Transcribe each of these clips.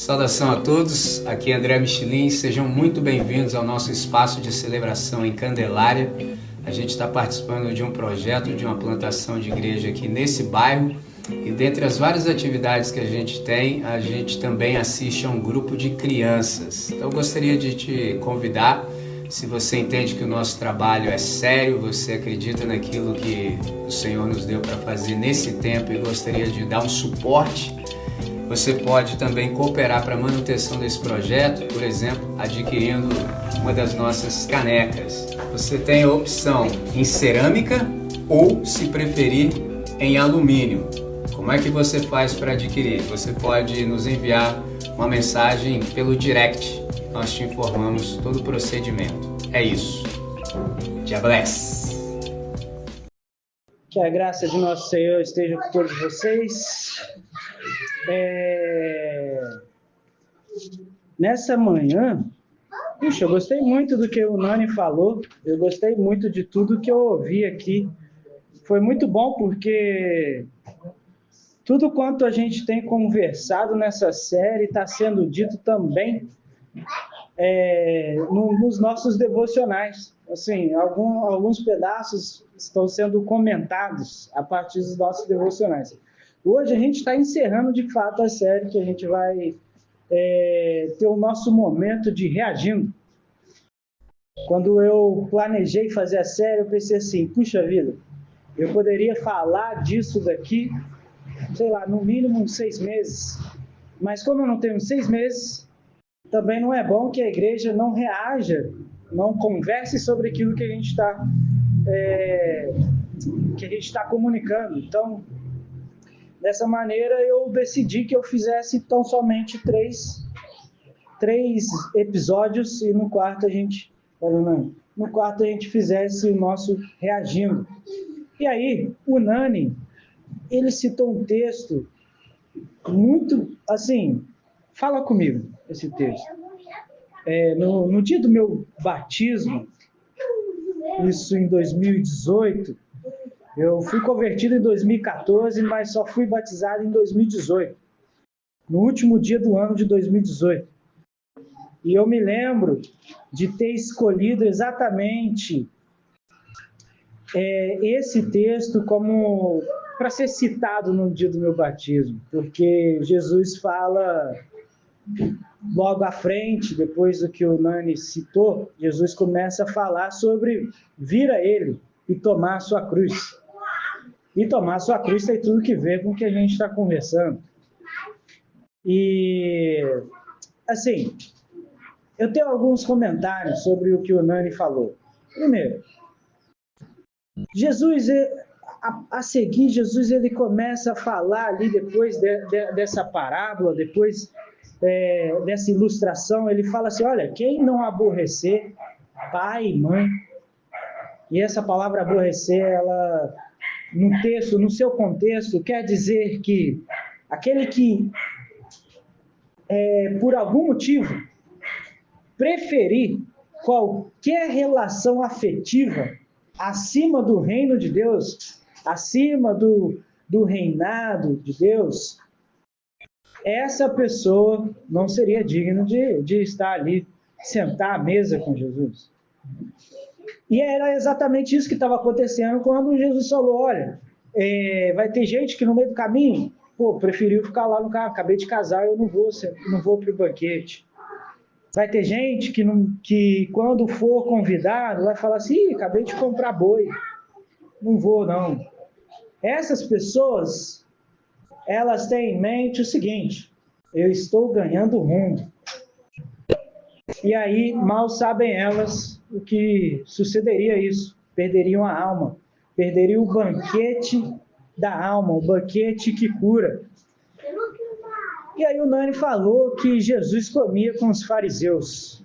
Saudação a todos, aqui é André Michelin, sejam muito bem-vindos ao nosso espaço de celebração em Candelária. A gente está participando de um projeto de uma plantação de igreja aqui nesse bairro e dentre as várias atividades que a gente tem, a gente também assiste a um grupo de crianças. Então eu gostaria de te convidar, se você entende que o nosso trabalho é sério, você acredita naquilo que o Senhor nos deu para fazer nesse tempo e gostaria de dar um suporte, você pode também cooperar para a manutenção desse projeto, por exemplo, adquirindo uma das nossas canecas. Você tem a opção em cerâmica ou, se preferir, em alumínio. Como é que você faz para adquirir? Você pode nos enviar uma mensagem pelo direct. Nós te informamos todo o procedimento. É isso. God bless. Que a graça de nosso Senhor esteja com todos vocês. Nessa manhã, eu gostei muito do que o Nani falou, eu gostei muito de tudo que eu ouvi aqui. Foi muito bom porque tudo quanto a gente tem conversado nessa série está sendo dito também nos nossos devocionais. Assim, alguns pedaços estão sendo comentados a partir dos nossos devocionais. Hoje a gente está encerrando de fato a série, que a gente vai ter o nosso momento de reagindo. Quando eu planejei fazer a série, eu pensei assim, puxa vida, eu poderia falar disso daqui, sei lá, no mínimo uns 6 meses. Mas como eu não tenho 6 meses, também não é bom que a igreja não reaja, não converse sobre aquilo que a gente está comunicando. Então, dessa maneira, eu decidi que eu fizesse tão somente três episódios e no quarto a gente fizesse o nosso reagindo. E aí, o Nani, ele citou um texto muito, assim, fala comigo esse texto. No dia do meu batismo, isso em 2018, eu fui convertido em 2014, mas só fui batizado em 2018, no último dia do ano de 2018. E eu me lembro de ter escolhido exatamente esse texto como para ser citado no dia do meu batismo, porque Jesus fala logo à frente, depois do que o Nani citou, Jesus começa a falar sobre vir a Ele e tomar a sua cruz. E tomar a sua cruz tem tudo que ver com o que a gente está conversando. E, assim, eu tenho alguns comentários sobre o que o Nani falou. Primeiro, Jesus, a seguir, Jesus ele começa a falar ali depois dessa parábola, depois dessa ilustração, ele fala assim, olha, quem não aborrecer pai e mãe, e essa palavra aborrecer, ela, no texto, no seu contexto, quer dizer que aquele que, por algum motivo, preferir qualquer relação afetiva acima do reino de Deus, acima do reinado de Deus, essa pessoa não seria digna de estar ali, sentar à mesa com Jesus. E era exatamente isso que estava acontecendo quando Jesus falou, olha, vai ter gente que no meio do caminho, preferiu ficar lá no carro, acabei de casar, eu não vou para o banquete. Vai ter gente que quando for convidado, vai falar assim, acabei de comprar boi, não vou não. Essas pessoas, elas têm em mente o seguinte, eu estou ganhando o mundo. E aí, mal sabem elas o que sucederia isso, perderiam a alma, perderiam o banquete da alma, o banquete que cura. E aí o Nani falou que Jesus comia com os fariseus.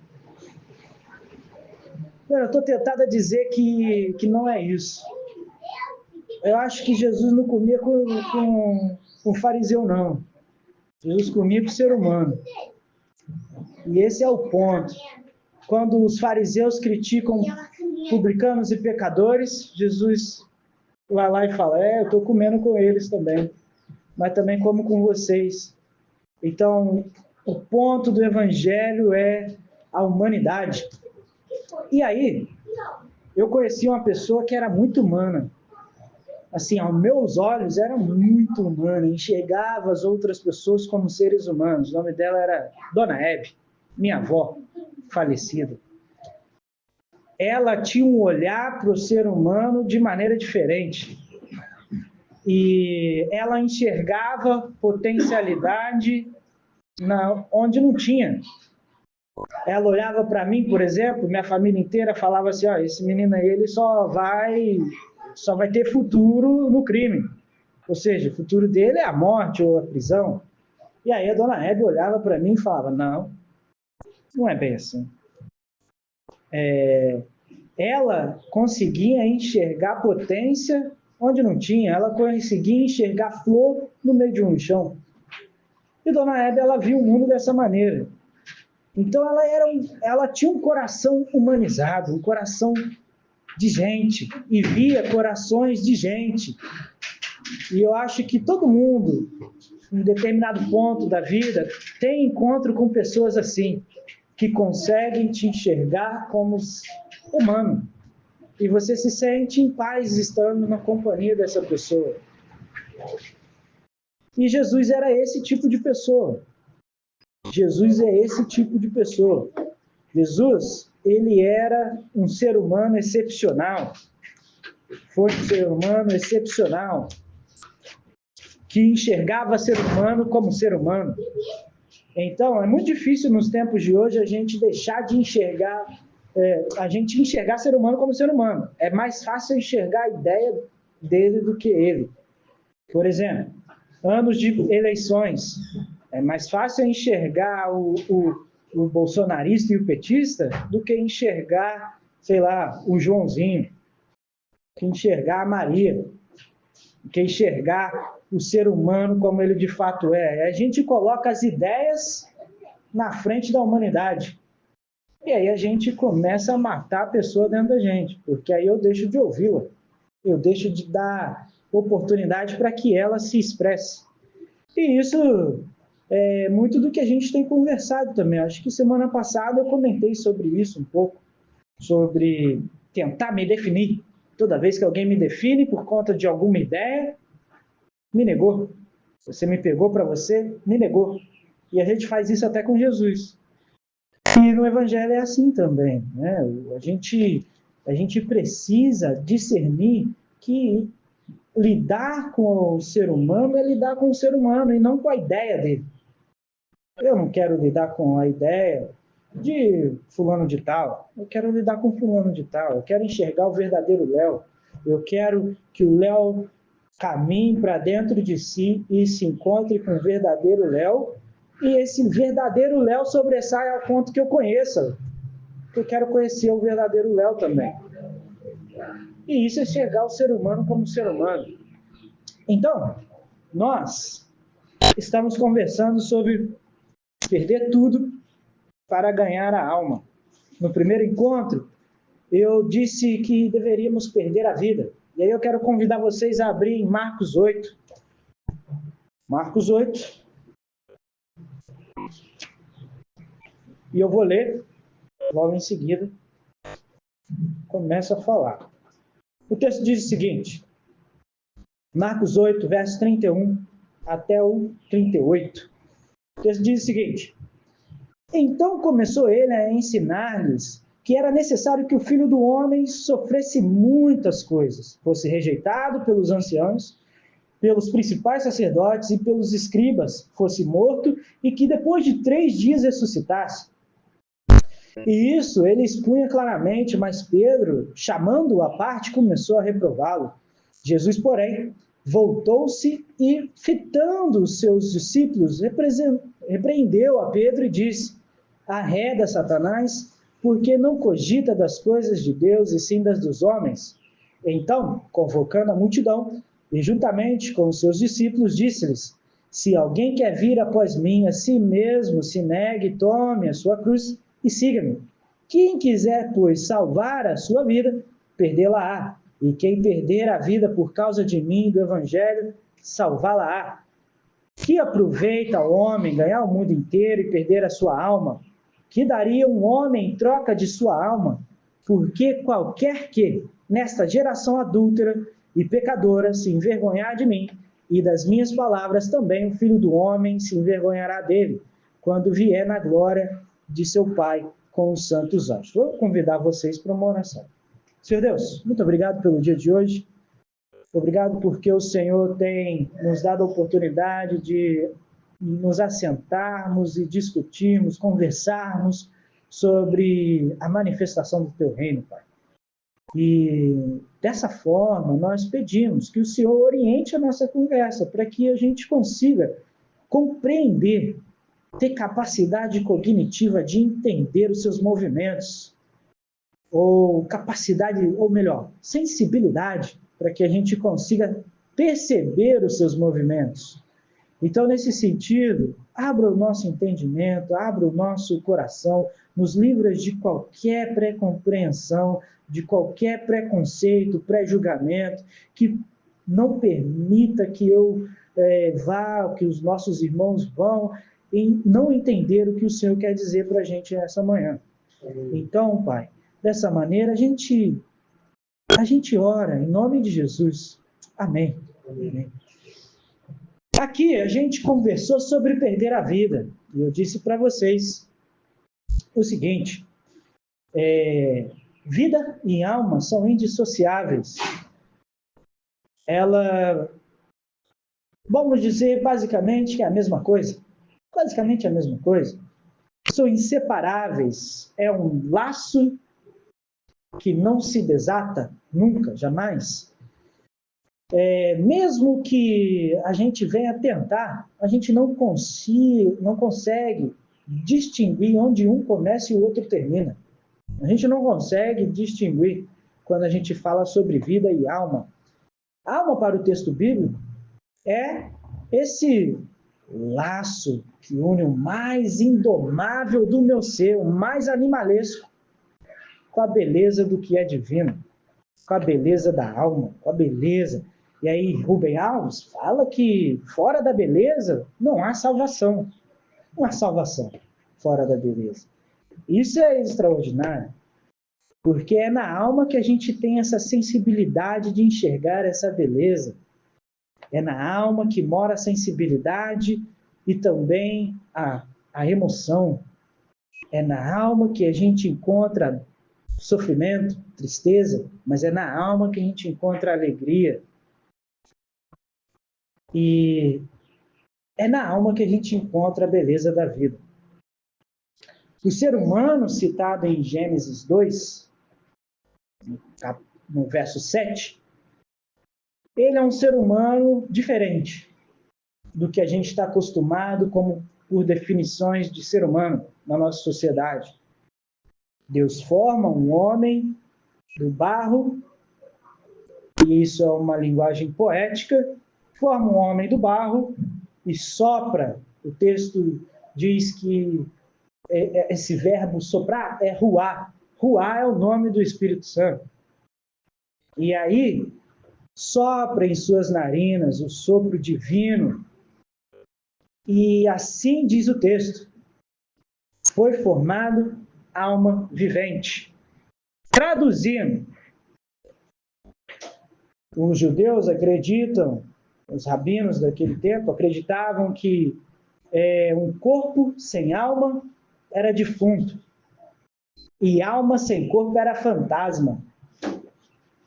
Eu estou tentado a dizer que não é isso. Eu acho que Jesus não comia com fariseu, não. Jesus comia com o ser humano. E esse é o ponto. Quando os fariseus criticam publicanos e pecadores, Jesus vai lá e fala, eu estou comendo com eles também, mas também como com vocês. Então, O ponto do evangelho é a humanidade. E aí, eu conheci uma pessoa que era muito humana. Assim, aos meus olhos, era muito humana. Enxergava as outras pessoas como seres humanos. O nome dela era Dona Hebe, minha avó, falecida. Ela tinha um olhar para o ser humano de maneira diferente. E ela enxergava potencialidade onde não tinha. Ela olhava para mim, por exemplo, minha família inteira falava assim, ó, esse menino aí, ele só vai ter futuro no crime. Ou seja, o futuro dele é a morte ou a prisão. E aí a Dona Hebe olhava para mim e falava, não é bem assim. Ela conseguia enxergar potência onde não tinha, ela conseguia enxergar flor no meio de um lixão. E Dona Hebe, ela viu o mundo dessa maneira. Então ela tinha um coração humanizado, um coração de gente, e via corações de gente. E eu acho que todo mundo, em determinado ponto da vida, tem encontro com pessoas assim, que conseguem te enxergar como humano. E você se sente em paz estando na companhia dessa pessoa. E Jesus era esse tipo de pessoa. Jesus é esse tipo de pessoa. Jesus, ele era um ser humano excepcional. Foi um ser humano excepcional, que enxergava ser humano como ser humano. Então, é muito difícil nos tempos de hoje a gente deixar de enxergar, enxergar ser humano como ser humano. É mais fácil enxergar a ideia dele do que ele. Por exemplo, anos de eleições. É mais fácil enxergar o bolsonarista e o petista do que enxergar, sei lá, o Joãozinho, que enxergar a Maria, que enxergar o ser humano como ele de fato é. A gente coloca as ideias na frente da humanidade. E aí a gente começa a matar a pessoa dentro da gente, porque aí eu deixo de ouvi-la, eu deixo de dar oportunidade para que ela se expresse. E isso é muito do que a gente tem conversado também. Acho que semana passada eu comentei sobre isso um pouco, sobre tentar me definir. Toda vez que alguém me define por conta de alguma ideia, me negou. Você me pegou para você, me negou. E a gente faz isso até com Jesus. E no Evangelho é assim também, né? A gente precisa discernir que lidar com o ser humano é lidar com o ser humano e não com a ideia dele. Eu não quero lidar com a ideia de fulano de tal, eu quero lidar com fulano de tal, eu quero enxergar o verdadeiro Léo, eu quero que o Léo caminhe para dentro de si e se encontre com o verdadeiro Léo, e esse verdadeiro Léo sobressaia ao ponto que eu conheça, que eu quero conhecer o verdadeiro Léo também. E isso é enxergar o ser humano como ser humano. Então, nós estamos conversando sobre perder tudo para ganhar a alma. No primeiro encontro, eu disse que deveríamos perder a vida. E aí eu quero convidar vocês a abrir em Marcos 8. Marcos 8. E eu vou ler, logo em seguida, começo a falar. O texto diz o seguinte, Marcos 8, verso 31 até o 38. O texto diz o seguinte, então começou ele a ensinar-lhes que era necessário que o Filho do Homem sofresse muitas coisas, fosse rejeitado pelos anciãos, pelos principais sacerdotes e pelos escribas, fosse morto e que depois de 3 dias ressuscitasse. E isso ele expunha claramente, mas Pedro, chamando-o à parte, começou a reprová-lo. Jesus, porém, voltou-se e, fitando os seus discípulos, repreendeu a Pedro e disse, arreda, Satanás, porque não cogita das coisas de Deus e sim das dos homens. Então, convocando a multidão, e juntamente com os seus discípulos, disse-lhes, se alguém quer vir após mim, a si mesmo se negue, tome a sua cruz e siga-me. Quem quiser, pois, salvar a sua vida, perdê-la-á. E quem perder a vida por causa de mim e do Evangelho, salvá-la-á. Que aproveita o homem ganhar o mundo inteiro e perder a sua alma? Que daria um homem em troca de sua alma? Porque qualquer que, nesta geração adúltera e pecadora, se envergonhar de mim e das minhas palavras, também o Filho do Homem se envergonhará dele, quando vier na glória de seu Pai com os santos anjos. Vou convidar vocês para uma oração. Senhor Deus, muito obrigado pelo dia de hoje. Obrigado porque o Senhor tem nos dado a oportunidade de nos assentarmos e discutirmos, conversarmos sobre a manifestação do Teu reino, Pai. E dessa forma nós pedimos que o Senhor oriente a nossa conversa para que a gente consiga compreender, ter capacidade cognitiva de entender os seus movimentos, ou capacidade, ou melhor, sensibilidade, para que a gente consiga perceber os seus movimentos. Então, nesse sentido, abra o nosso entendimento, abra o nosso coração, nos livra de qualquer pré-compreensão, de qualquer preconceito, pré-julgamento, que não permita que eu vá, que os nossos irmãos vão, em não entender o que o Senhor quer dizer para a gente essa manhã. Então, Pai, dessa maneira, a gente ora em nome de Jesus. Amém. Amém. Aqui a gente conversou sobre perder a vida. E eu disse para vocês o seguinte: vida e alma são indissociáveis. Vamos dizer basicamente que é a mesma coisa. Basicamente é a mesma coisa. São inseparáveis. É um laço que não se desata nunca, jamais. Mesmo que a gente venha tentar, a gente não consegue distinguir onde um começa e o outro termina. A gente não consegue distinguir quando a gente fala sobre vida e alma. Alma, para o texto bíblico, é esse laço que une o mais indomável do meu ser, o mais animalesco, com a beleza do que é divino, com a beleza da alma, com a beleza. E aí Rubem Alves fala que fora da beleza não há salvação. Não há salvação fora da beleza. Isso é extraordinário, porque é na alma que a gente tem essa sensibilidade de enxergar essa beleza. É na alma que mora a sensibilidade e também a emoção. É na alma que a gente encontra sofrimento, tristeza, mas é na alma que a gente encontra alegria. E é na alma que a gente encontra a beleza da vida. O ser humano, citado em Gênesis 2, no verso 7, ele é um ser humano diferente do que a gente está acostumado como por definições de ser humano na nossa sociedade. Deus forma um homem do barro, e isso é uma linguagem poética, forma um homem do barro e sopra. O texto diz que esse verbo soprar é ruá. Ruá é o nome do Espírito Santo. E aí, sopra em suas narinas o sopro divino. E assim diz o texto: foi formado alma vivente. Traduzindo, os judeus acreditam, os rabinos daquele tempo acreditavam que um corpo sem alma era defunto e alma sem corpo era fantasma.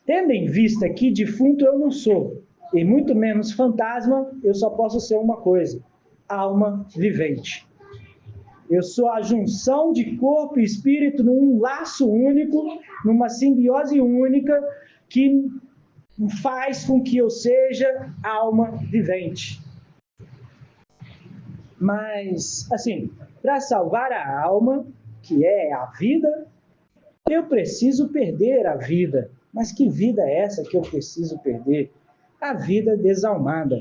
Tendo em vista que defunto eu não sou, e muito menos fantasma, eu só posso ser uma coisa: alma vivente. Eu sou a junção de corpo e espírito num laço único, numa simbiose única, que faz com que eu seja alma vivente. Mas, assim, para salvar a alma, que é a vida, eu preciso perder a vida. Mas que vida é essa que eu preciso perder? A vida desalmada.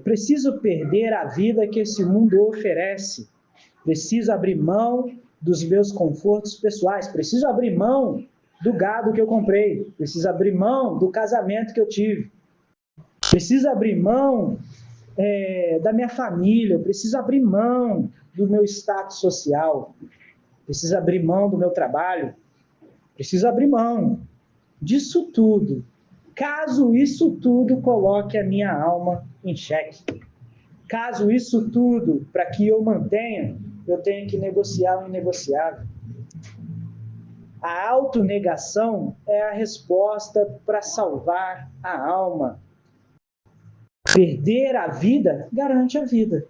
Preciso perder a vida que esse mundo oferece. Preciso abrir mão dos meus confortos pessoais. Preciso abrir mão do gado que eu comprei. Preciso abrir mão do casamento que eu tive. preciso abrir mão da minha família, eu preciso abrir mão do meu status social, preciso abrir mão do meu trabalho, preciso abrir mão disso tudo, caso isso tudo coloque a minha alma em xeque. Caso isso tudo, para que eu mantenha, eu tenho que negociar o inegociável. A autonegação é a resposta para salvar a alma. Perder a vida garante a vida.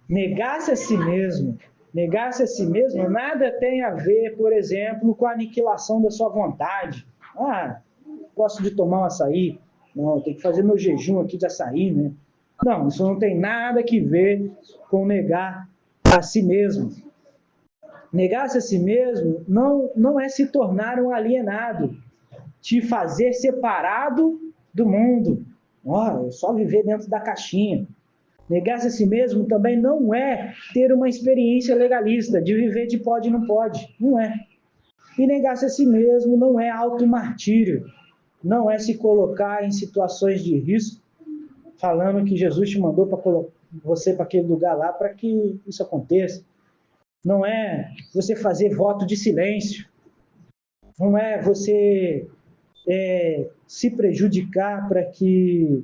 Negar-se a si mesmo, nada tem a ver, por exemplo, com a aniquilação da sua vontade. Gosto de tomar um açaí. Não, tem que fazer meu jejum aqui de açaí, né? Não, isso não tem nada que ver com negar a si mesmo. Negar-se a si mesmo não é se tornar um alienado, te fazer separado do mundo. É só viver dentro da caixinha. Negar-se a si mesmo também não é ter uma experiência legalista, de viver de pode e não pode. Não é. E negar-se a si mesmo não é automartírio, não é se colocar em situações de risco, falando que Jesus te mandou para colocar você para aquele lugar lá para que isso aconteça. Não é você fazer voto de silêncio. Não é você se prejudicar para que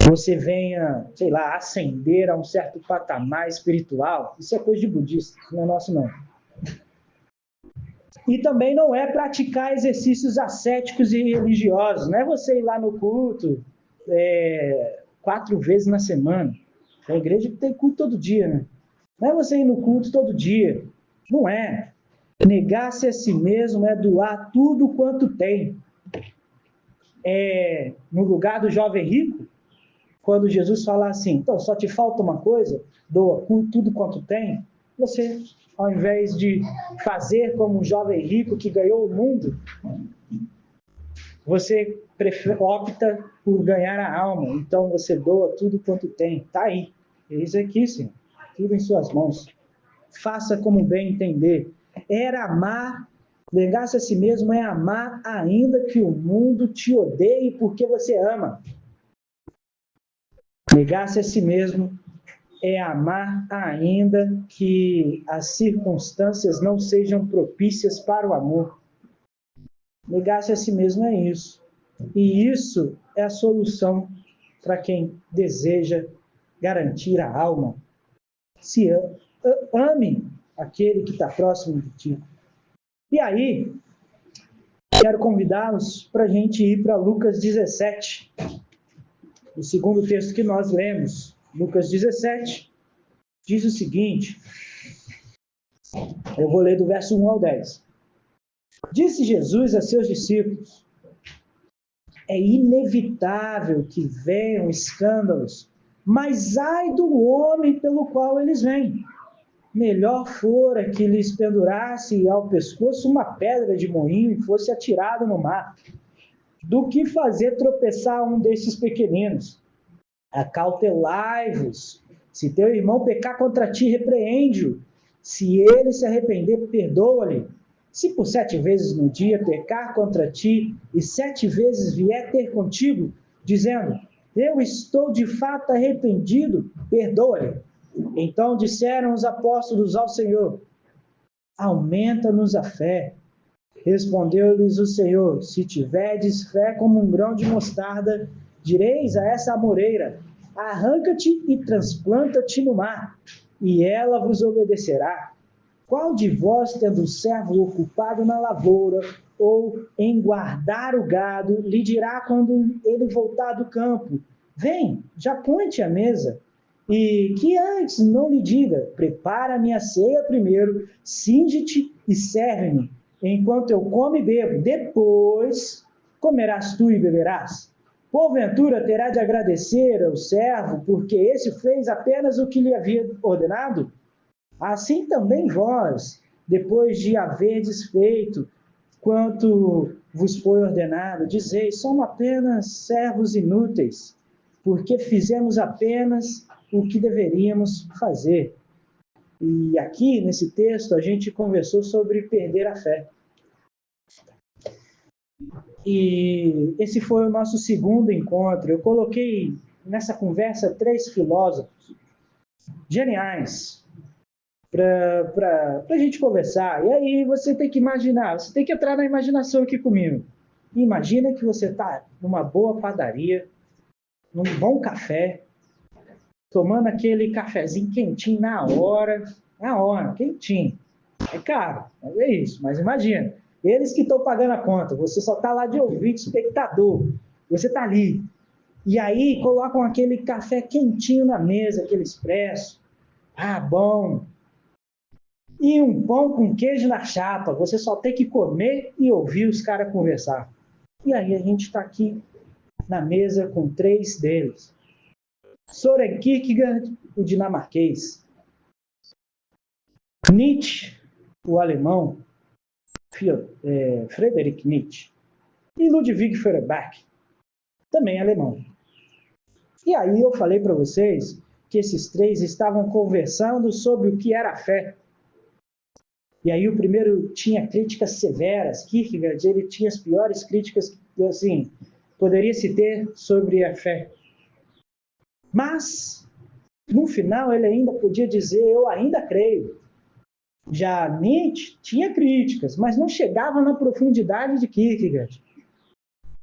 você venha, sei lá, ascender a um certo patamar espiritual. Isso é coisa de budista, não é nosso não. E também não é praticar exercícios ascéticos e religiosos. Não é você ir lá no culto 4 vezes na semana. A igreja tem culto todo dia, né? Não é você ir no culto todo dia. Não é. Negar-se a si mesmo é doar tudo quanto tem. No lugar do jovem rico, quando Jesus fala assim, então só te falta uma coisa, doa tudo quanto tem, você, ao invés de fazer como um jovem rico que ganhou o mundo, você opta por ganhar a alma, então você doa tudo quanto tem. Está aí. Eis aqui, Senhor, tudo em suas mãos. Faça como bem entender. Era amar, negar-se a si mesmo é amar ainda que o mundo te odeie porque você ama. Negar-se a si mesmo é amar ainda que as circunstâncias não sejam propícias para o amor. Negar-se a si mesmo é isso. E isso é a solução para quem deseja garantir a alma. Se ame aquele que está próximo de ti. E aí, quero convidá-los para a gente ir para Lucas 17, o segundo texto que nós lemos. Lucas 17 diz o seguinte, eu vou ler do verso 1 ao 10. Disse Jesus a seus discípulos, é inevitável que venham escândalos, mas ai do homem pelo qual eles vêm. Melhor fora que lhes pendurasse ao pescoço uma pedra de moinho e fosse atirado no mar, do que fazer tropeçar um desses pequeninos. Acautelai-vos. Se teu irmão pecar contra ti, repreende-o. Se ele se arrepender, perdoa-lhe. Se por 7 vezes no dia pecar contra ti, e 7 vezes vier ter contigo, dizendo, eu estou de fato arrependido, perdoa-lhe. Então disseram os apóstolos ao Senhor, aumenta-nos a fé. Respondeu-lhes o Senhor, se tiverdes fé como um grão de mostarda, direis a essa amoreira, arranca-te e transplanta-te no mar, e ela vos obedecerá. Qual de vós, tendo um servo ocupado na lavoura, ou em guardar o gado, lhe dirá quando ele voltar do campo, vem, já põe-te à mesa, e que antes não lhe diga, prepara-me a ceia primeiro, cinge-te e serve-me, enquanto eu como e bebo, depois comerás tu e beberás. Porventura terá de agradecer ao servo, porque esse fez apenas o que lhe havia ordenado? Assim também vós, depois de haverdes feito quanto vos foi ordenado, dizeis, somos apenas servos inúteis, porque fizemos apenas o que deveríamos fazer. E aqui, nesse texto, a gente conversou sobre perder a fé. E esse foi o nosso segundo encontro. Eu coloquei nessa conversa 3 filósofos geniais para a gente conversar. E aí você tem que imaginar, você tem que entrar na imaginação aqui comigo. Imagina que você está numa boa padaria, num bom café, tomando aquele cafezinho quentinho na hora, quentinho. É caro, mas é isso. Mas imagina, eles que estão pagando a conta, você só está lá de ouvinte, espectador, você está ali. E aí colocam aquele café quentinho na mesa, aquele expresso. Ah, bom. E um pão com queijo na chapa, você só tem que comer e ouvir os caras conversar. E aí a gente está aqui na mesa com 3 deles. Søren Kierkegaard, o dinamarquês. Nietzsche, o alemão. Friedrich Nietzsche. E Ludwig Feuerbach, também alemão. E aí eu falei para vocês que esses 3 estavam conversando sobre o que era a fé. E aí o primeiro tinha críticas severas. Kierkegaard, ele tinha as piores críticas que, assim, poderia se ter sobre a fé. Mas, no final, ele ainda podia dizer, eu ainda creio. Já Nietzsche tinha críticas, mas não chegava na profundidade de Kierkegaard.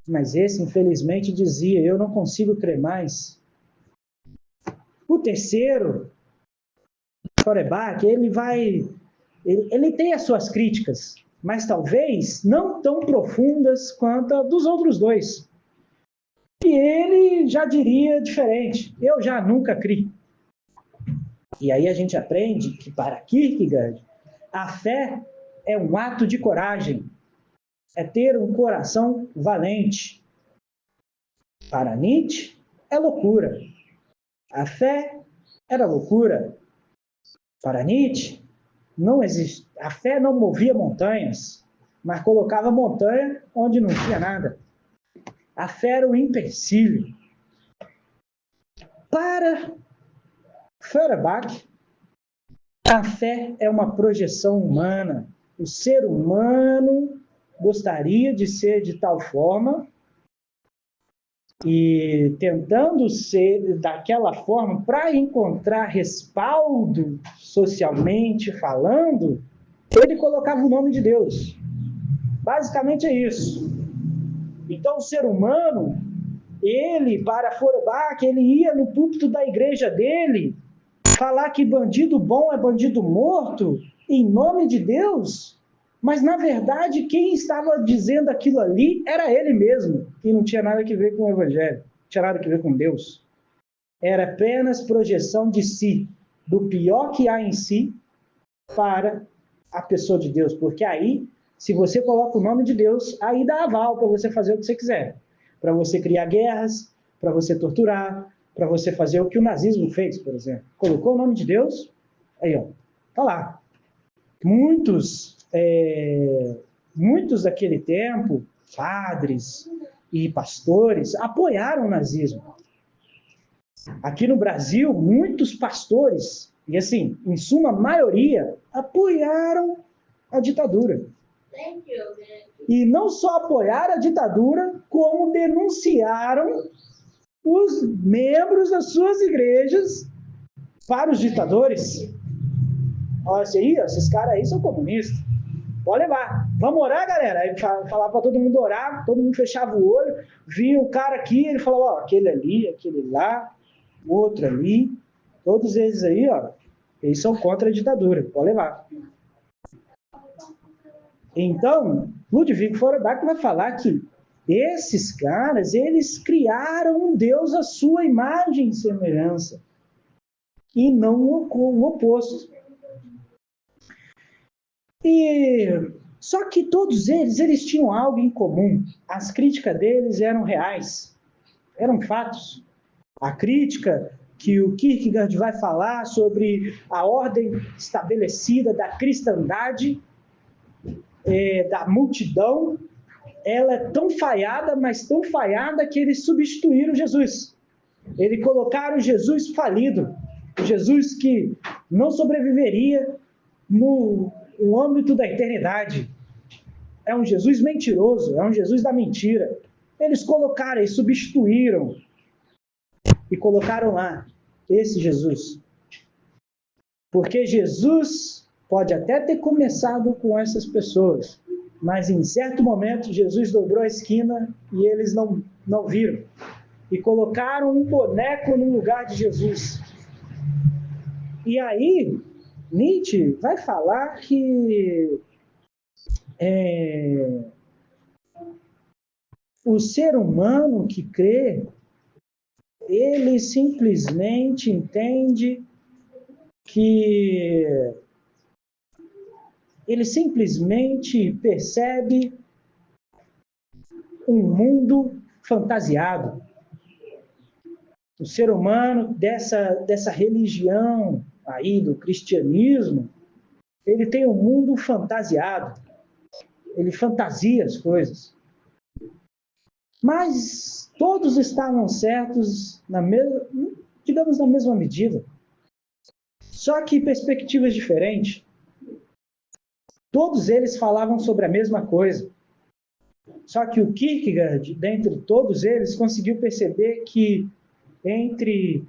Mas esse, infelizmente, dizia, eu não consigo crer mais. O terceiro, Feuerbach, ele tem as suas críticas, mas talvez não tão profundas quanto a dos outros 2. E ele já diria diferente, eu já nunca criei. E aí a gente aprende que para Kierkegaard, a fé é um ato de coragem, é ter um coração valente. Para Nietzsche, é loucura. A fé era loucura. Para Nietzsche, não existe. A fé não movia montanhas, mas colocava montanha onde não tinha nada. A fé era um empecilho. Para Feuerbach, a fé é uma projeção humana. O ser humano gostaria de ser de tal forma e tentando ser daquela forma para encontrar respaldo socialmente falando, ele colocava o nome de Deus. Basicamente é isso. Então o ser humano, ele, para Feuerbach, ele ia no púlpito da igreja dele falar que bandido bom é bandido morto em nome de Deus, mas na verdade quem estava dizendo aquilo ali era ele mesmo, e não tinha nada a ver com o evangelho, não tinha nada a ver com Deus. Era apenas projeção de si, do pior que há em si, para a pessoa de Deus, porque aí, se você coloca o nome de Deus, aí dá aval para você fazer o que você quiser, para você criar guerras, para você torturar, para você fazer o que o nazismo fez, por exemplo. Colocou o nome de Deus, aí ó, tá lá. Muitos daquele tempo, padres e pastores, apoiaram o nazismo. Aqui no Brasil, muitos pastores, e assim, em suma maioria, apoiaram a ditadura. E não só apoiaram a ditadura, como denunciaram os membros das suas igrejas para os ditadores. Olha, esses caras aí são comunistas. Pode levar. Vamos orar, galera? Aí falava para todo mundo orar, todo mundo fechava o olho, via o cara aqui, ele falava, ó, aquele ali, aquele lá, o outro ali, todos eles aí, ó, eles são contra a ditadura. Pode levar. Então, Ludwig Feuerbach vai falar que esses caras, eles criaram um Deus à sua imagem e semelhança, e não o oposto. Só que todos eles tinham algo em comum. As críticas deles eram reais, eram fatos. A crítica que o Kierkegaard vai falar sobre a ordem estabelecida da cristandade, da multidão, ela é tão falhada, mas tão falhada que eles substituíram Jesus. Eles colocaram Jesus falido, Jesus que não sobreviveria no âmbito da eternidade. é um Jesus mentiroso, é um Jesus da mentira. Eles colocaram e substituíram e colocaram lá esse Jesus. Porque Jesus pode até ter começado com essas pessoas, mas em certo momento Jesus dobrou a esquina e eles não viram. E colocaram um boneco no lugar de Jesus. E aí, Nietzsche vai falar que o ser humano que crê, ele simplesmente entende que ele simplesmente percebe um mundo fantasiado. O ser humano dessa religião aí do cristianismo, ele tem um mundo fantasiado. Ele fantasia as coisas. Mas todos estavam certos, digamos, na mesma medida. Só que perspectivas diferentes. Todos eles falavam sobre a mesma coisa. Só que o Kierkegaard, dentre todos eles, conseguiu perceber que entre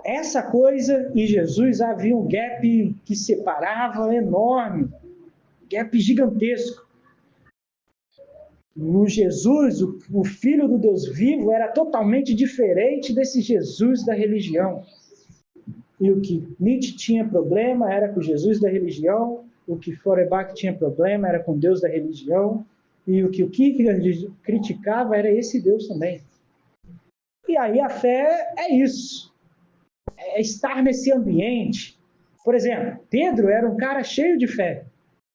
essa coisa e Jesus havia um gap que separava enorme, gap gigantesco. O Jesus, o Filho do Deus vivo, era totalmente diferente desse Jesus da religião. E o que Nietzsche tinha problema era com o Jesus da religião, o que Feuerbach tinha problema era com Deus da religião, e o que o Kierkegaard criticava era esse Deus também. E aí a fé é isso, é estar nesse ambiente. Por exemplo, Pedro era um cara cheio de fé,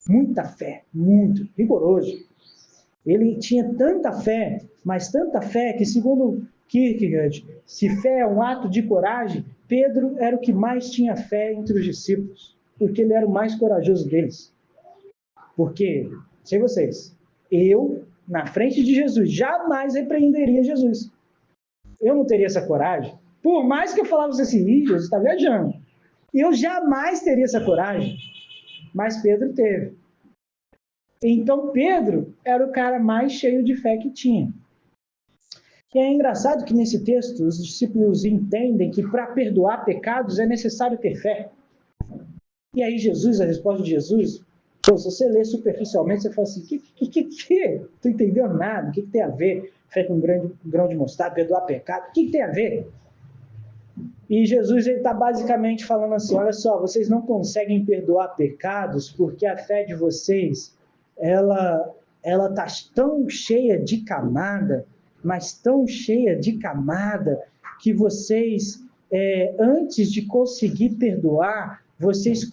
muita fé, muito rigoroso. Ele tinha tanta fé, mas tanta fé que, segundo Kierkegaard, se fé é um ato de coragem, Pedro era o que mais tinha fé entre os discípulos, porque ele era o mais corajoso deles. Porque, sei vocês, eu, na frente de Jesus, jamais repreenderia Jesus. Eu não teria essa coragem. Por mais que eu falasse assim, Jesus está viajando. Eu jamais teria essa coragem. Mas Pedro teve. Então, Pedro era o cara mais cheio de fé que tinha. E é engraçado que nesse texto os discípulos entendem que para perdoar pecados é necessário ter fé. E aí Jesus, a resposta de Jesus, se você lê superficialmente, você fala assim, que? Não entendeu nada, o que tem a ver? Fé com grão de mostarda, perdoar pecado, o que tem a ver? E Jesus está basicamente falando assim, olha só, vocês não conseguem perdoar pecados porque a fé de vocês, ela está tão cheia de camada, mas tão cheia de camada, que vocês, antes de conseguir perdoar, vocês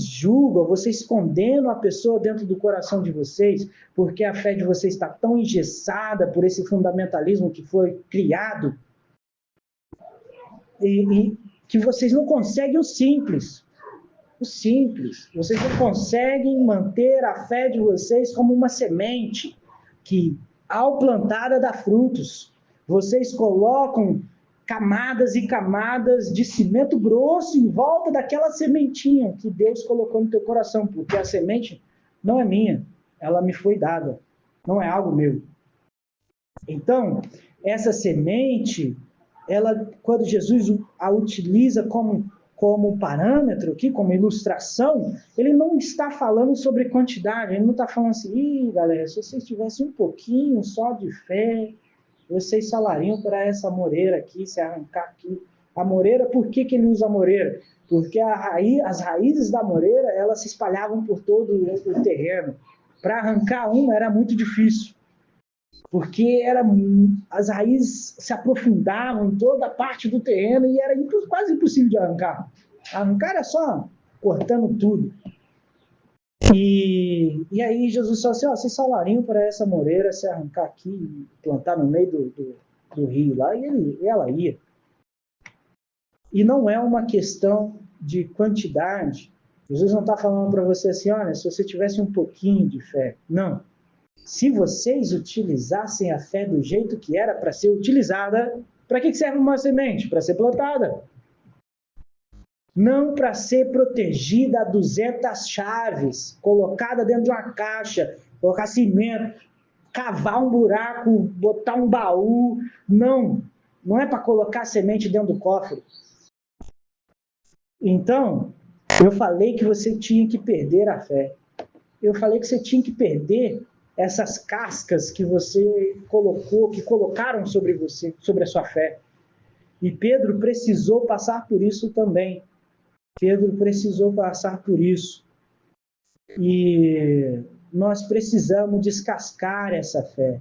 julgam, vocês condenam a pessoa dentro do coração de vocês, porque a fé de vocês está tão engessada por esse fundamentalismo que foi criado, e que vocês não conseguem o simples. O simples. Vocês não conseguem manter a fé de vocês como uma semente que, ao plantada, dá frutos. Vocês colocam camadas e camadas de cimento grosso em volta daquela sementinha que Deus colocou no teu coração, porque a semente não é minha, ela me foi dada, não é algo meu. Então, essa semente, quando Jesus a utiliza como parâmetro aqui, como ilustração, ele não está falando sobre quantidade, ele não está falando assim, galera, se vocês tivessem um pouquinho só de fé, vocês salariam para essa moreira aqui, se arrancar aqui. A moreira, por que ele usa a moreira? Porque as raízes da moreira, elas se espalhavam por todo o terreno. Para arrancar uma era muito difícil, porque as raízes se aprofundavam em toda a parte do terreno e era quase impossível de arrancar. Arrancar era só cortando tudo. E aí Jesus falou assim, vocês salariam para essa moreira se arrancar aqui e plantar no meio do rio lá, e ela ia. E não é uma questão de quantidade. Jesus não está falando para você assim, olha, se você tivesse um pouquinho de fé. Não. Se vocês utilizassem a fé do jeito que era para ser utilizada, para que serve uma semente? Para ser plantada. não para ser protegida a 200 chaves, colocada dentro de uma caixa, colocar cimento, cavar um buraco, botar um baú. Não, não é para colocar semente dentro do cofre. Então, eu falei que você tinha que perder a fé. Eu falei que você tinha que perder essas cascas que você colocou, que colocaram sobre você, sobre a sua fé. E Pedro precisou passar por isso também. Pedro precisou passar por isso. E nós precisamos descascar essa fé.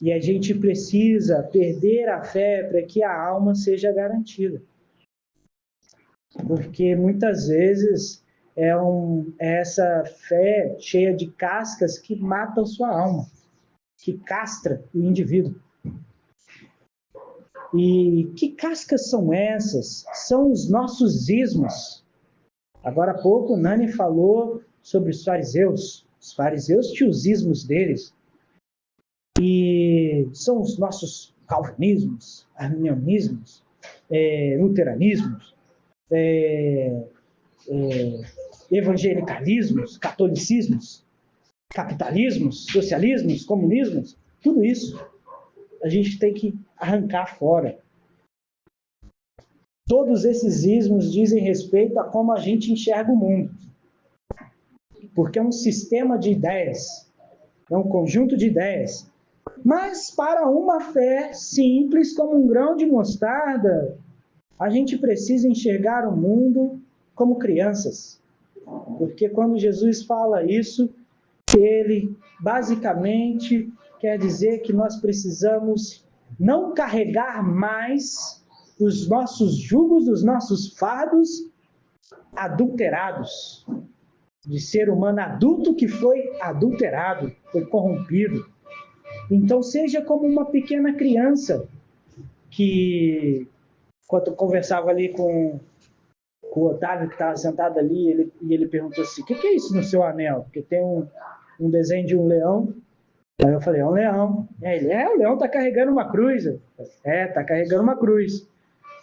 E a gente precisa perder a fé para que a alma seja garantida. Porque muitas vezes é essa fé cheia de cascas que mata a sua alma, que castra o indivíduo. E que cascas são essas? São os nossos ismos. Agora há pouco, Nani falou sobre os fariseus. Os fariseus tinham os ismos deles. E são os nossos calvinismos, arminianismos, luteranismos, evangelicalismos, catolicismos, capitalismos, socialismos, comunismos, tudo isso a gente tem que arrancar fora. Todos esses ismos dizem respeito a como a gente enxerga o mundo. Porque é um sistema de ideias, é um conjunto de ideias. Mas para uma fé simples como um grão de mostarda, a gente precisa enxergar o mundo como crianças. Porque quando Jesus fala isso, ele basicamente quer dizer que nós precisamos não carregar mais os nossos jugos, os nossos fardos adulterados, de ser humano adulto que foi adulterado, foi corrompido. Então, seja como uma pequena criança que, quando eu conversava ali com o Otávio, que estava sentado ali, ele perguntou assim, o que é isso no seu anel? Porque tem um desenho de um leão. Aí eu falei, é um leão. Aí ele, o leão está carregando uma cruz. Está carregando uma cruz.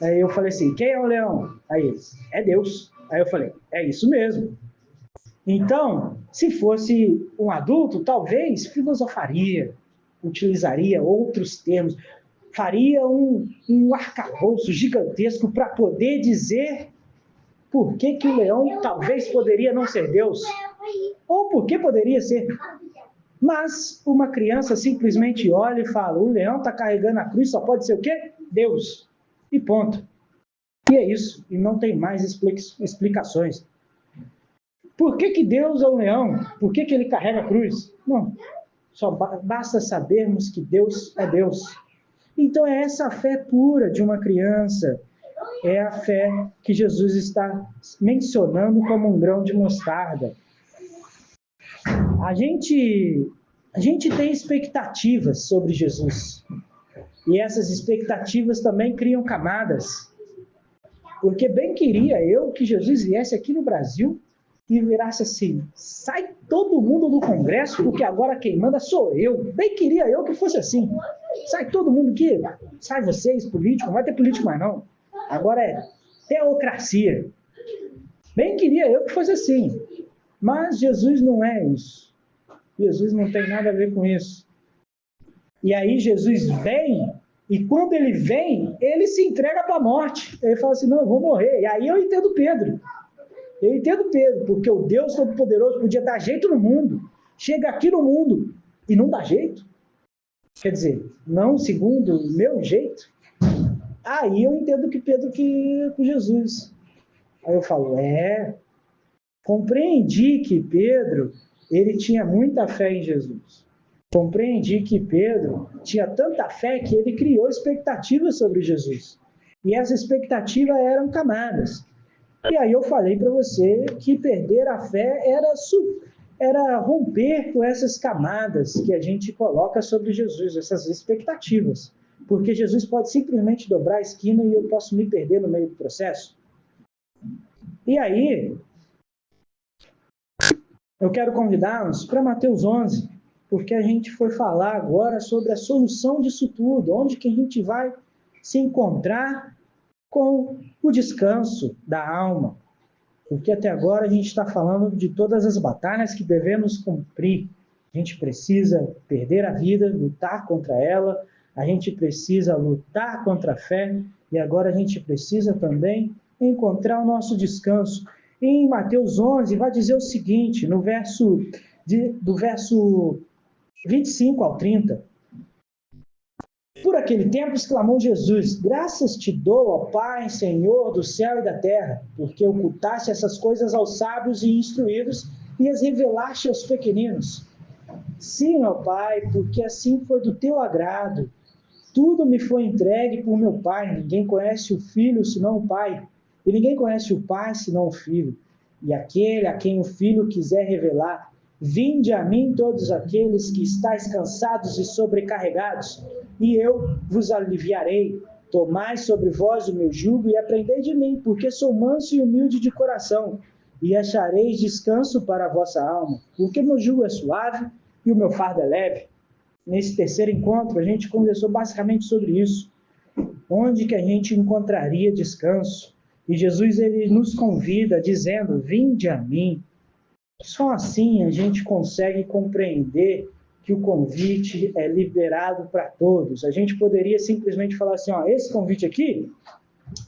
Aí eu falei assim, quem é o leão? Aí ele, é Deus. Aí eu falei, é isso mesmo. Então, se fosse um adulto, talvez filosofaria, utilizaria outros termos, faria um arcabouço gigantesco para poder dizer por que o leão talvez poderia não ser Deus, ou por que poderia ser. Mas uma criança simplesmente olha e fala, o leão está carregando a cruz, só pode ser o quê? Deus. E ponto. E é isso, e não tem mais explicações. Por que Deus é o leão? Por que ele carrega a cruz? Não, só basta sabermos que Deus é Deus. Então é essa fé pura de uma criança, é a fé que Jesus está mencionando como um grão de mostarda. A gente tem expectativas sobre Jesus. E essas expectativas também criam camadas. Porque bem queria eu que Jesus viesse aqui no Brasil e virasse assim, sai todo mundo do Congresso, porque agora quem manda sou eu. Bem queria eu que fosse assim. Sai todo mundo aqui, sai vocês, políticos, não vai ter político mais não. Agora é teocracia. Bem queria eu que fosse assim. Mas Jesus não é isso. Jesus não tem nada a ver com isso. E aí Jesus vem, e quando ele vem, ele se entrega para a morte. Ele fala assim, não, eu vou morrer. E aí eu entendo Pedro. Porque o Deus Todo-Poderoso podia dar jeito no mundo. Chega aqui no mundo e não dá jeito. Quer dizer, não segundo o meu jeito. Aí eu entendo que Pedro que com Jesus. Aí eu falo, compreendi que Pedro, ele tinha muita fé em Jesus. Compreendi que Pedro tinha tanta fé que ele criou expectativas sobre Jesus. E essas expectativas eram camadas. E aí eu falei para você que perder a fé era romper com essas camadas que a gente coloca sobre Jesus, essas expectativas. Porque Jesus pode simplesmente dobrar a esquina e eu posso me perder no meio do processo. E aí, eu quero convidá-los para Mateus 11, porque a gente foi falar agora sobre a solução disso tudo, onde que a gente vai se encontrar com o descanso da alma. Porque até agora a gente está falando de todas as batalhas que devemos cumprir. A gente precisa perder a vida, lutar contra ela, a gente precisa lutar contra a fé, e agora a gente precisa também encontrar o nosso descanso. Em Mateus 11, vai dizer o seguinte, do verso 25 ao 30. Por aquele tempo exclamou Jesus: graças te dou, ó Pai, Senhor do céu e da terra, porque ocultaste essas coisas aos sábios e instruídos e as revelaste aos pequeninos. Sim, ó Pai, porque assim foi do teu agrado. Tudo me foi entregue por meu Pai. Ninguém conhece o Filho senão o Pai, e ninguém conhece o Pai senão o Filho, e aquele a quem o Filho quiser revelar. Vinde a mim todos aqueles que estáis cansados e sobrecarregados, e eu vos aliviarei. Tomai sobre vós o meu jugo e aprendei de mim, porque sou manso e humilde de coração, e achareis descanso para a vossa alma, porque meu jugo é suave e o meu fardo é leve. Nesse terceiro encontro, a gente conversou basicamente sobre isso. Onde que a gente encontraria descanso? E Jesus, ele nos convida dizendo: vinde a mim. Só assim a gente consegue compreender que o convite é liberado para todos. A gente poderia simplesmente falar assim, ó, esse convite aqui,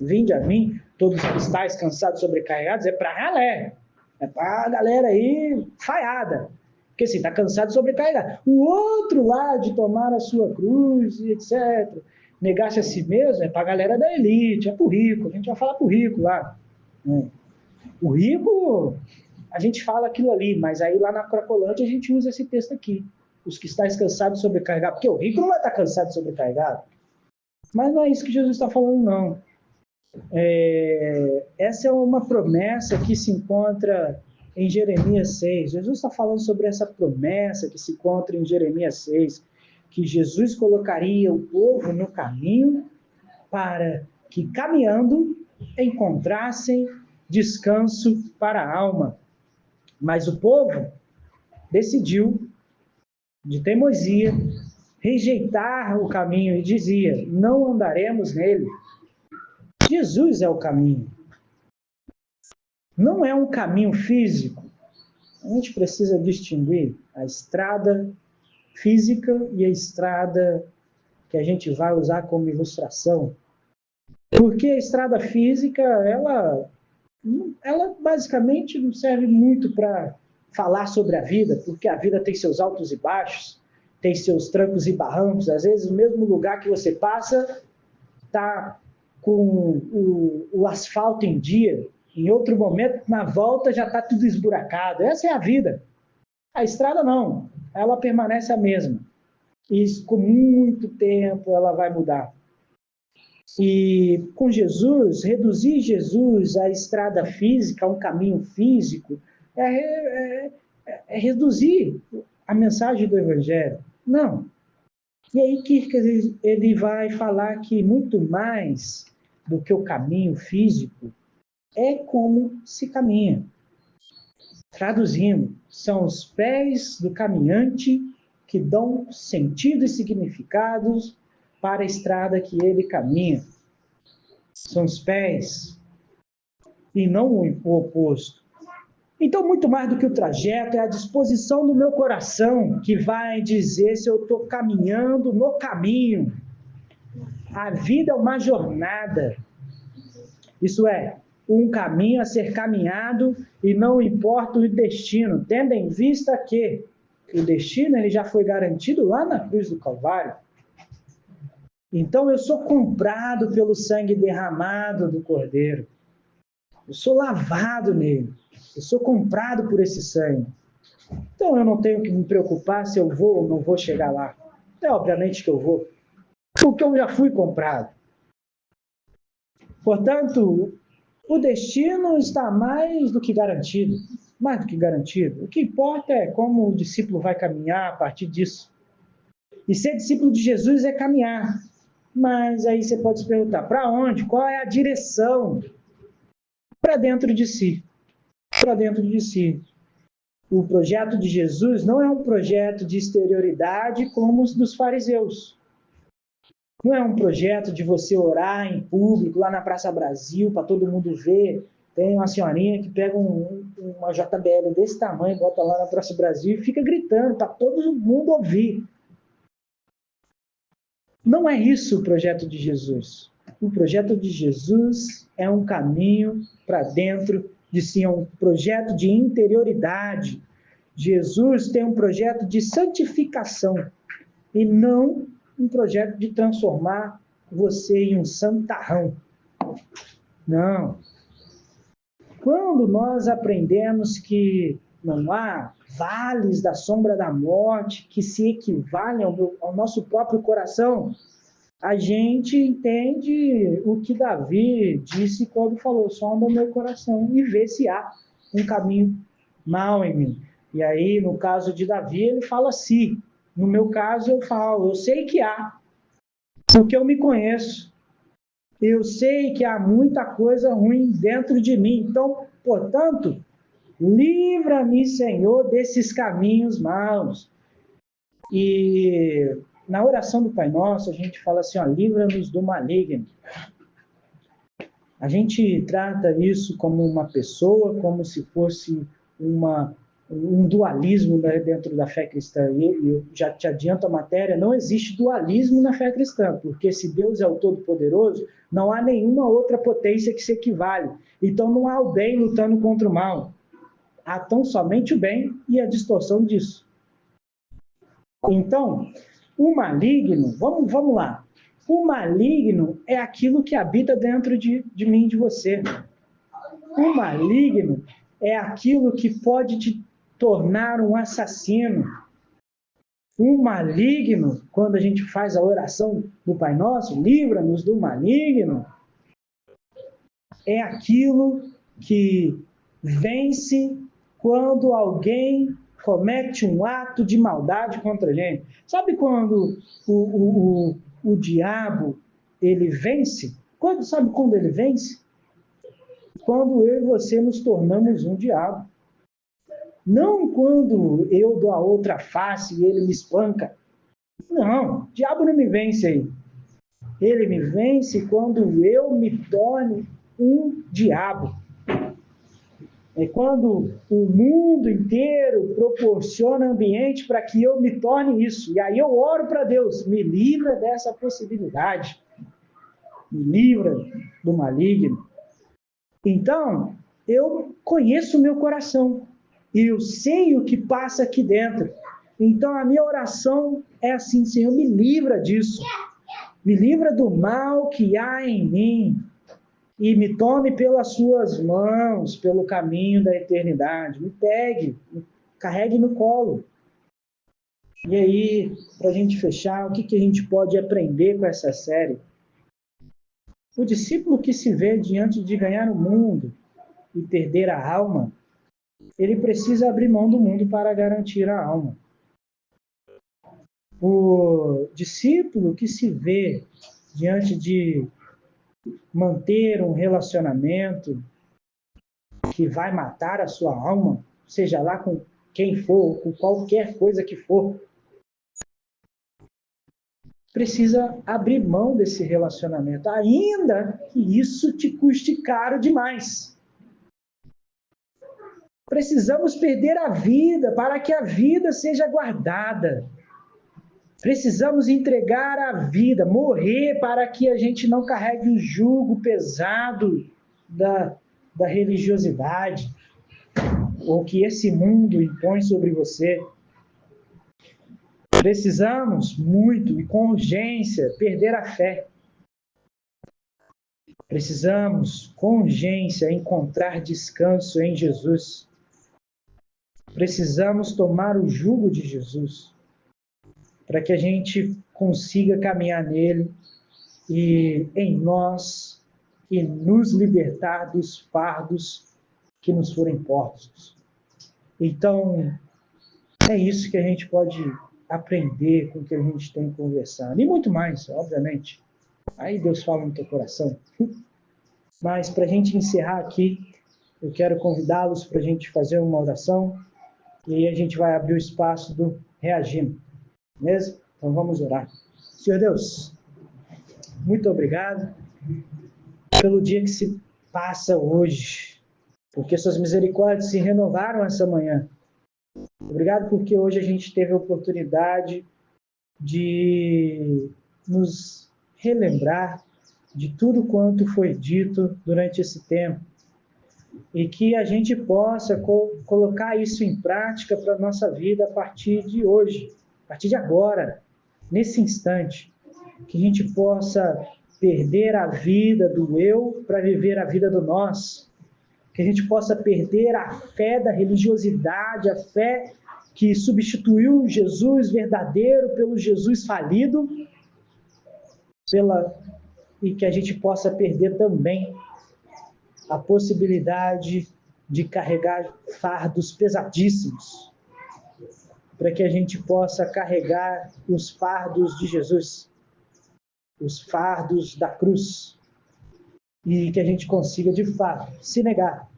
vinde a mim, todos que estáis cansados, sobrecarregados, é para ralé, é para a galera aí falhada. Porque assim, está cansado e sobrecarregado. O outro lado de tomar a sua cruz, etc., negar-se a si mesmo, é para a galera da elite, é para o rico. A gente vai falar para o rico lá. O rico, a gente fala aquilo ali, mas aí lá na Cracolândia a gente usa esse texto aqui. Os que estáis cansados e sobrecarregados. Porque o rico não vai estar cansado e sobrecarregado. Mas não é isso que Jesus está falando, não. Essa é uma promessa que se encontra em Jeremias 6. Jesus está falando sobre essa promessa que se encontra em Jeremias 6, que Jesus colocaria o povo no caminho para que, caminhando, encontrassem descanso para a alma. Mas o povo decidiu, de teimosia, rejeitar o caminho e dizia: não andaremos nele. Jesus é o caminho. Não é um caminho físico. A gente precisa distinguir a estrada física e a estrada que a gente vai usar como ilustração. Porque a estrada física, ela basicamente não serve muito para falar sobre a vida, porque a vida tem seus altos e baixos, tem seus trancos e barrancos. Às vezes, o mesmo lugar que você passa está com o asfalto em dia, em outro momento, na volta, já está tudo esburacado. Essa é a vida. A estrada não, ela permanece a mesma. E com muito tempo ela vai mudar. E com Jesus, reduzir Jesus à estrada física, a um caminho físico, é reduzir a mensagem do Evangelho. Não. E aí Kierkegaard ele vai falar que muito mais do que o caminho físico é como se caminha. Traduzindo, são os pés do caminhante que dão sentido e significados para a estrada que ele caminha. São os pés e não o oposto. Então, muito mais do que o trajeto, é a disposição do meu coração que vai dizer se eu estou caminhando no caminho. A vida é uma jornada. Isso é, um caminho a ser caminhado e não importa o destino, tendo em vista que o destino ele já foi garantido lá na cruz do Calvário. Então, eu sou comprado pelo sangue derramado do Cordeiro. Eu sou lavado nele. Eu sou comprado por esse sangue. Então, eu não tenho que me preocupar se eu vou ou não vou chegar lá. É obviamente que eu vou. Porque eu já fui comprado. Portanto, o destino está mais do que garantido. Mais do que garantido. O que importa é como o discípulo vai caminhar a partir disso. E ser discípulo de Jesus é caminhar. Mas aí você pode se perguntar, para onde? Qual é a direção? Para dentro de si. Para dentro de si. O projeto de Jesus não é um projeto de exterioridade como os dos fariseus. Não é um projeto de você orar em público, lá na Praça Brasil, para todo mundo ver. Tem uma senhorinha que pega uma JBL desse tamanho, bota lá na Praça Brasil e fica gritando para todo mundo ouvir. Não é isso o projeto de Jesus. O projeto de Jesus é um caminho para dentro de si, é um projeto de interioridade. Jesus tem um projeto de santificação e não um projeto de transformar você em um santarrão. Não. Quando nós aprendemos que não há vales da sombra da morte que se equivalem ao nosso próprio coração, a gente entende o que Davi disse quando falou: sonda o meu coração e vê se há um caminho mau em mim. E aí, no caso de Davi, ele fala assim. No meu caso, eu falo: eu sei que há, porque eu me conheço. Eu sei que há muita coisa ruim dentro de mim. Então, portanto, livra-me, Senhor, desses caminhos maus. E na oração do Pai Nosso, a gente fala assim, ó, livra-nos do maligno. A gente trata isso como uma pessoa, como se fosse um dualismo dentro da fé cristã. E eu já te adianto a matéria, não existe dualismo na fé cristã, porque se Deus é o Todo-Poderoso, não há nenhuma outra potência que se equivale. Então não há o bem lutando contra o mal. Há tão somente o bem e a distorção disso. Então, o maligno, vamos lá. O maligno é aquilo que habita dentro de mim e de você. O maligno é aquilo que pode te tornar um assassino. O maligno, quando a gente faz a oração do Pai Nosso, livra-nos do maligno, é aquilo que vence quando alguém comete um ato de maldade contra a gente. Sabe quando o diabo ele vence? Sabe quando ele vence? Quando eu e você nos tornamos um diabo. Não quando eu dou a outra face e ele me espanca. Não, o diabo não me vence aí. Ele me vence quando eu me torno um diabo. É quando o mundo inteiro proporciona ambiente para que eu me torne isso. E aí eu oro para Deus, me livra dessa possibilidade. Me livra do maligno. Então, eu conheço o meu coração. E eu sei o que passa aqui dentro. Então, a minha oração é assim: Senhor, me livra disso. Me livra do mal que há em mim. E me tome pelas suas mãos, pelo caminho da eternidade. Me pegue, me carregue no colo. E aí, para a gente fechar, o que a gente pode aprender com essa série? O discípulo que se vê diante de ganhar o mundo e perder a alma, ele precisa abrir mão do mundo para garantir a alma. O discípulo que se vê diante de manter um relacionamento que vai matar a sua alma, seja lá com quem for, com qualquer coisa que for, precisa abrir mão desse relacionamento, ainda que isso te custe caro demais. Precisamos perder a vida para que a vida seja guardada. Precisamos entregar a vida, morrer para que a gente não carregue o jugo pesado da religiosidade, ou que esse mundo impõe sobre você. Precisamos muito e com urgência perder a fé. Precisamos com urgência encontrar descanso em Jesus. Precisamos tomar o jugo de Jesus para que a gente consiga caminhar nele e em nós e nos libertar dos fardos que nos forem impostos. Então, é isso que a gente pode aprender com o que a gente tem conversado. E muito mais, obviamente. Aí Deus fala no teu coração. Mas para a gente encerrar aqui, eu quero convidá-los para a gente fazer uma oração e aí a gente vai abrir o espaço do reagindo. Beleza? Então vamos orar. Senhor Deus, muito obrigado pelo dia que se passa hoje, porque suas misericórdias se renovaram essa manhã. Obrigado porque hoje a gente teve a oportunidade de nos relembrar de tudo quanto foi dito durante esse tempo e que a gente possa colocar isso em prática para a nossa vida a partir de hoje, a partir de agora, nesse instante, que a gente possa perder a vida do eu para viver a vida do nós, que a gente possa perder a fé da religiosidade, a fé que substituiu o Jesus verdadeiro pelo Jesus falido, e que a gente possa perder também a possibilidade de carregar fardos pesadíssimos, para que a gente possa carregar os fardos de Jesus, os fardos da cruz, e que a gente consiga, de fato, se negar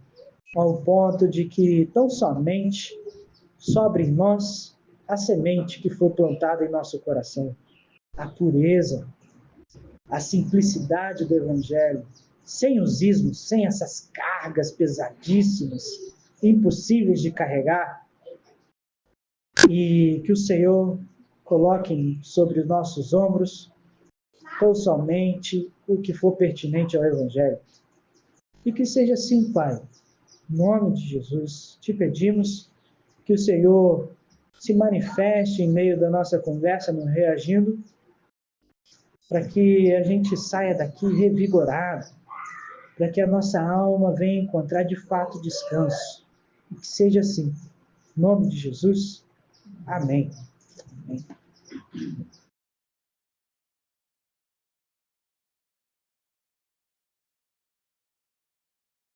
ao ponto de que tão somente sobre nós a semente que foi plantada em nosso coração, a pureza, a simplicidade do Evangelho, sem os ismos, sem essas cargas pesadíssimas, impossíveis de carregar, e que o Senhor coloque sobre os nossos ombros tão somente o que for pertinente ao Evangelho. E que seja assim, Pai. Em nome de Jesus, te pedimos que o Senhor se manifeste em meio da nossa conversa, no reagindo, para que a gente saia daqui revigorado, para que a nossa alma venha encontrar de fato descanso. E que seja assim. Em nome de Jesus. Amém. Amém.